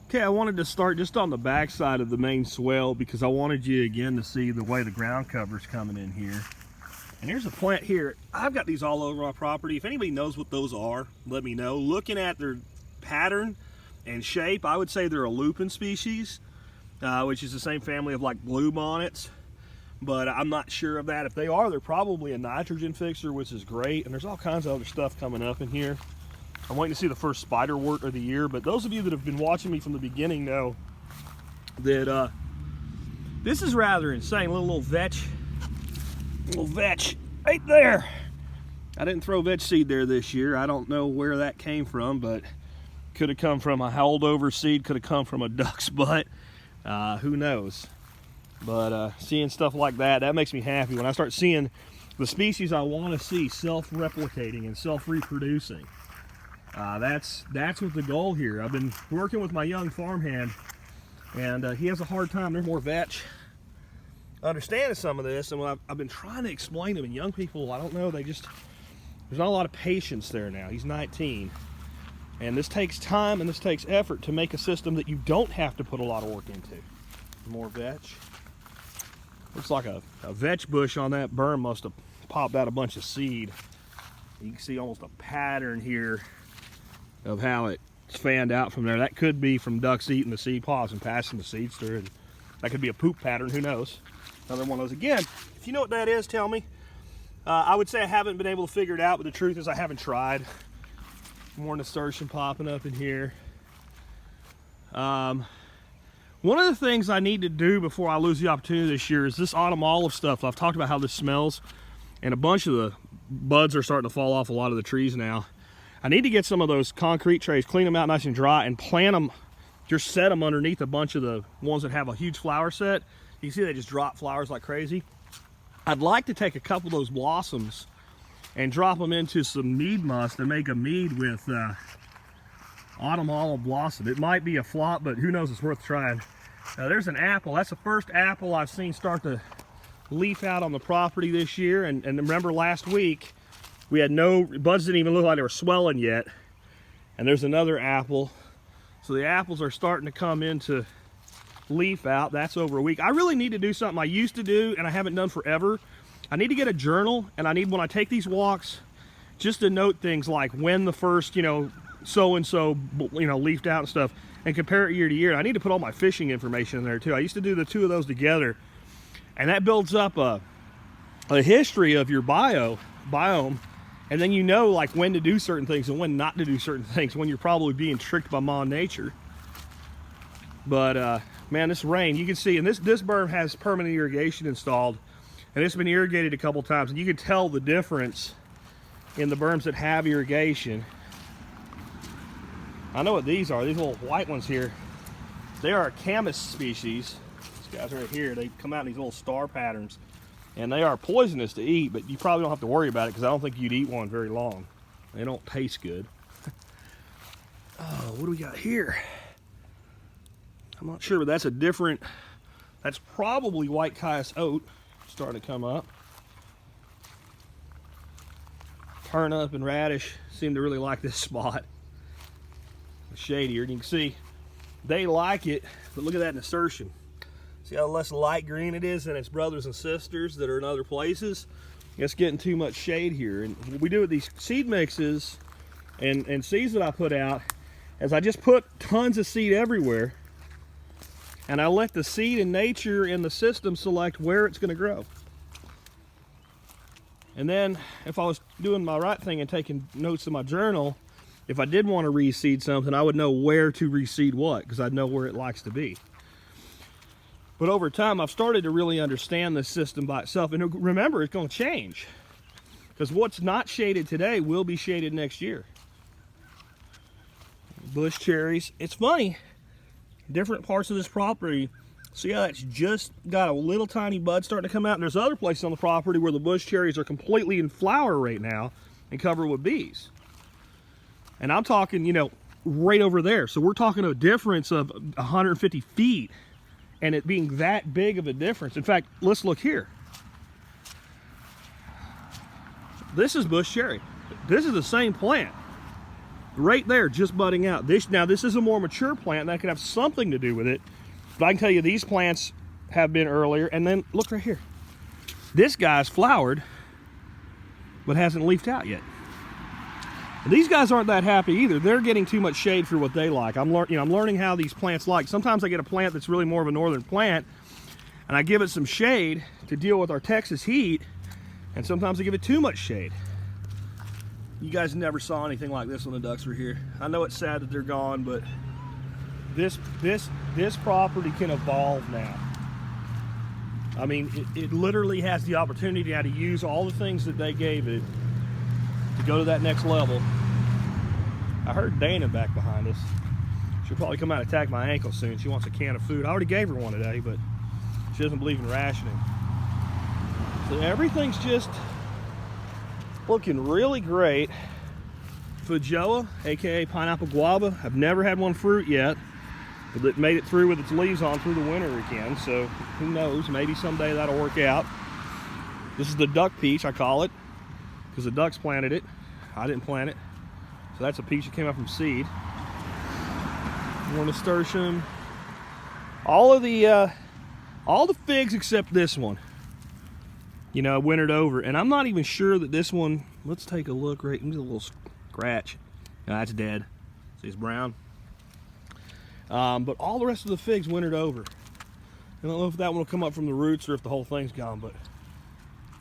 Okay, I wanted to start just on the back side of the main swale because I wanted you again to see the way the ground cover's coming in here. And here's a plant here. I've got these all over my property. If anybody knows what those are, let me know. Looking at their pattern and shape, I would say they're a lupin species, which is the same family of like blue bonnets. But I'm not sure of that. If they are, they're probably a nitrogen fixer, which is great. And there's all kinds of other stuff coming up in here. I'm waiting to see the first spiderwort of the year, but those of you that have been watching me from the beginning know that this is rather insane. Little vetch right there. I didn't throw vetch seed there this year. I don't know where that came from, but could have come from a holdover seed, could have come from a duck's butt. Who knows? But seeing stuff like that makes me happy. When I start seeing the species I want to see self-replicating and self-reproducing. That's what the goal here. I've been working with my young farmhand, and he has a hard time. There's more vetch understanding some of this, and I've been trying to explain to him. And young people, I don't know, there's not a lot of patience there now. He's 19, and this takes time and this takes effort to make a system that you don't have to put a lot of work into. More vetch. Looks like a vetch bush on that berm must have popped out a bunch of seed. You can see almost a pattern here of how it's fanned out from there. That could be from ducks eating the seed pods and passing the seeds through. And that could be a poop pattern, who knows? Another one of those. Again, if you know what that is, tell me. I would say I haven't been able to figure it out, but the truth is I haven't tried. More nasturtium popping up in here. One of the things I need to do before I lose the opportunity this year is this autumn olive stuff. I've talked about how this smells, and a bunch of the buds are starting to fall off a lot of the trees now. I need to get some of those concrete trays, clean them out nice and dry, and plant them, just set them underneath a bunch of the ones that have a huge flower set. You can see they just drop flowers like crazy. I'd like to take a couple of those blossoms and drop them into some mead must and make a mead with autumn olive blossom. It might be a flop, but who knows, it's worth trying. There's an apple. That's the first apple I've seen start to leaf out on the property this year. And remember last week, we had no, buds didn't even look like they were swelling yet. And there's another apple. So the apples are starting to come into leaf out. That's over a week. I really need to do something I used to do and I haven't done forever. I need to get a journal, and I need, when I take these walks, just to note things like when the first, so-and-so, leafed out and stuff, and compare it year to year. I need to put all my fishing information in there too. I used to do the two of those together, and that builds up a history of your biome, and then like when to do certain things and when not to do certain things, when you're probably being tricked by Mom Nature. But man, this rain, you can see, and this berm has permanent irrigation installed, and it's been irrigated a couple times, and you can tell the difference in the berms that have irrigation. I know what these are. These little white ones here, they are a camas species. These guys right here, they come out in these little star patterns, and they are poisonous to eat, but you probably don't have to worry about it because I don't think you'd eat one very long. They don't taste good. Oh, what do we got here? I'm not sure, but that's that's probably white cayuse oat starting to come up. Turnip and radish seem to really like this spot. It's shadier, and you can see they like it, but look at that nasturtium. See how less light green it is than its brothers and sisters that are in other places? It's getting too much shade here. And what we do with these seed mixes and seeds that I put out is I just put tons of seed everywhere, and I let the seed in nature in the system select where it's going to grow. And then if I was doing my right thing and taking notes in my journal, if I did want to reseed something, I would know where to reseed what, because I'd know where it likes to be. But over time, I've started to really understand this system by itself. And remember, it's going to change, because what's not shaded today will be shaded next year. Bush cherries. It's funny, different parts of this property, see how that's just got a little tiny bud starting to come out, and there's other places on the property where the bush cherries are completely in flower right now and covered with bees. And I'm talking, right over there. So we're talking a difference of 150 feet, and it being that big of a difference. In fact, let's look here. This is bush cherry. This is the same plant. right there, just budding out. Now this is a more mature plant, and that could have something to do with it. But I can tell you these plants have been earlier. And then look right here. This guy's flowered, but hasn't leafed out yet. And these guys aren't that happy either. They're getting too much shade for what they like. I'm learning how these plants like. Sometimes I get a plant that's really more of a northern plant, and I give it some shade to deal with our Texas heat, and sometimes I give it too much shade. You guys never saw anything like this when the ducks were here. I know it's sad that they're gone, but this property can evolve now. I mean, it literally has the opportunity now to use all the things that they gave it to go to that next level. I heard Dana back behind us. She'll probably come out and attack my ankle soon. She wants a can of food. I already gave her one today, but she doesn't believe in rationing. So everything's just looking really great. Fujoa, aka pineapple guava. I've never had one fruit yet, but it made it through with its leaves on through the winter again, so who knows, maybe someday that'll work out. This is the duck peach, I call it, because the ducks planted it. I didn't plant it. So that's a peach that came up from seed. More nasturtium. All the figs except this one, you know, wintered over. And I'm not even sure that this one, let's take a look right, there's a little scratch. No, that's dead. See, it's brown. But all the rest of the figs wintered over. I don't know if that one will come up from the roots or if the whole thing's gone, but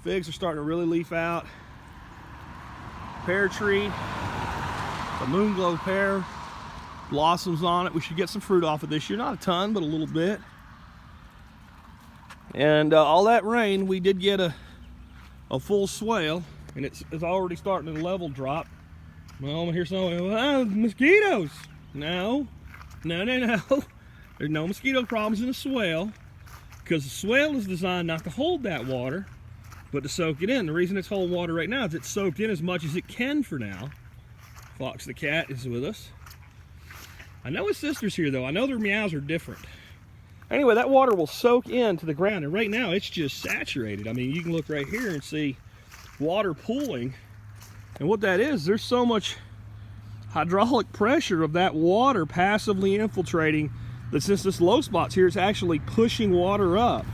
figs are starting to really leaf out. Pear tree, the moonglow pear, blossoms on it. We should get some fruit off it this year. Not a ton, but a little bit. And all that rain, we did get a full swale, and it's already starting to level drop. Well, here's some mosquitoes. No. There's no mosquito problems in a swale, because the swale is designed not to hold that water, but to soak it in. The reason it's holding water right now is it's soaked in as much as it can for now. Fox the cat is with us. I know his sister's here though. I know their meows are different. Anyway, that water will soak into the ground, and right now it's just saturated. I mean, you can look right here and see water pooling. And what that is, there's so much hydraulic pressure of that water passively infiltrating that since this low spot's here, it's actually pushing water up.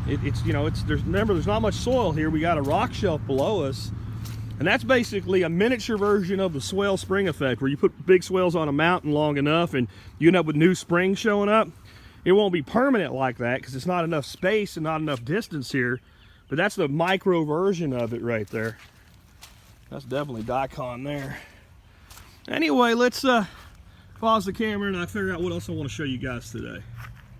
Remember, there's not much soil here. We got a rock shelf below us, and that's basically a miniature version of the swale spring effect, where you put big swales on a mountain long enough and you end up with new springs showing up. It won't be permanent like that because it's not enough space and not enough distance here, but that's the micro version of it right there. That's definitely daikon there. Anyway, let's pause the camera and I figure out what else I want to show you guys today.